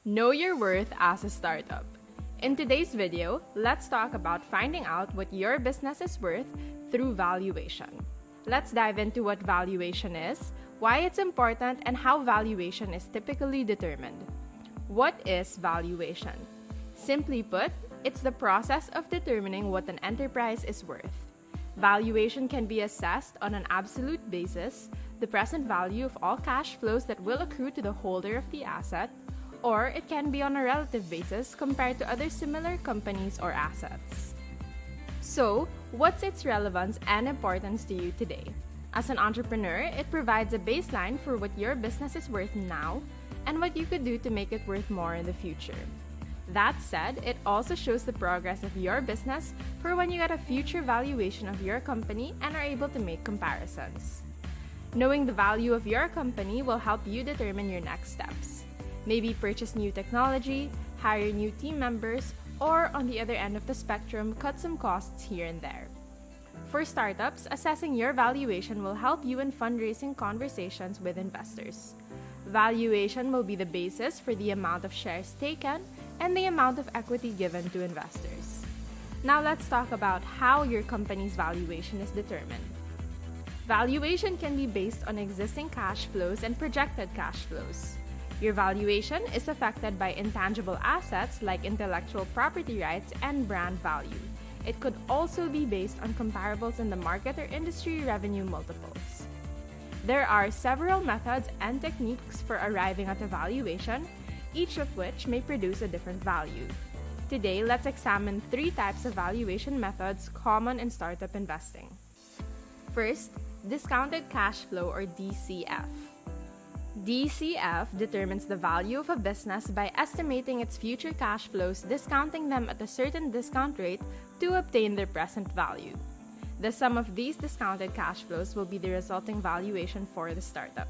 Know your worth as a startup. In today's video, let's talk about finding out what your business is worth through valuation. Let's dive into what valuation is, why it's important, and how valuation is typically determined. What is valuation? Simply put, it's the process of determining what an enterprise is worth. Valuation can be assessed on an absolute basis, the present value of all cash flows that will accrue to the holder of the asset, or it can be on a relative basis compared to other similar companies or assets. So, what's its relevance and importance to you today? As an entrepreneur, it provides a baseline for what your business is worth now and what you could do to make it worth more in the future. That said, it also shows the progress of your business for when you get a future valuation of your company and are able to make comparisons. Knowing the value of your company will help you determine your next steps. Maybe purchase new technology, hire new team members, or on the other end of the spectrum, cut some costs here and there. For startups, assessing your valuation will help you in fundraising conversations with investors. Valuation will be the basis for the amount of shares taken and the amount of equity given to investors. Now let's talk about how your company's valuation is determined. Valuation can be based on existing cash flows and projected cash flows. Your valuation is affected by intangible assets like intellectual property rights and brand value. It could also be based on comparables in the market or industry revenue multiples. There are several methods and techniques for arriving at a valuation, each of which may produce a different value. Today, let's examine 3 types of valuation methods common in startup investing. First, discounted cash flow or DCF. DCF determines the value of a business by estimating its future cash flows, discounting them at a certain discount rate to obtain their present value. The sum of these discounted cash flows will be the resulting valuation for the startup.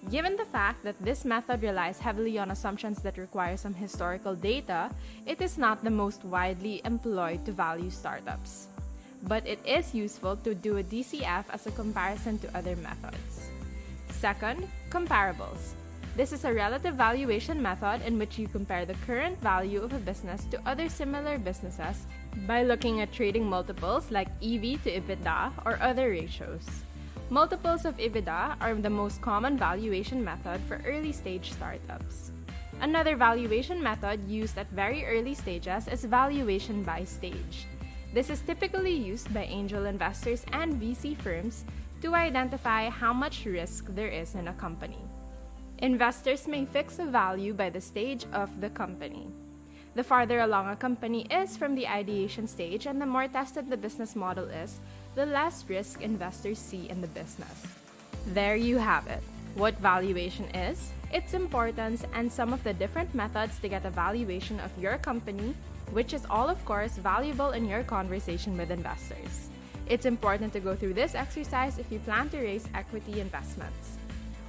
Given the fact that this method relies heavily on assumptions that require some historical data, it is not the most widely employed to value startups. But it is useful to do a DCF as a comparison to other methods. Second, comparables. This is a relative valuation method in which you compare the current value of a business to other similar businesses by looking at trading multiples like EV to EBITDA or other ratios. Multiples of EBITDA are the most common valuation method for early-stage startups. Another valuation method used at very early stages is valuation by stage. This is typically used by angel investors and VC firms to identify how much risk there is in a company. Investors may fix a value by the stage of the company. The farther along a company is from the ideation stage and the more tested the business model is, the less risk investors see in the business. There you have it. What valuation is, its importance, and some of the different methods to get a valuation of your company, which is all of course valuable in your conversation with investors. It's important to go through this exercise if you plan to raise equity investments.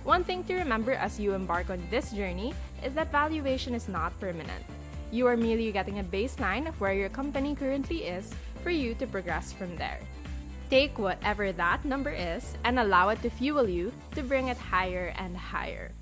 One thing to remember as you embark on this journey is that valuation is not permanent. You are merely getting a baseline of where your company currently is for you to progress from there. Take whatever that number is and allow it to fuel you to bring it higher and higher.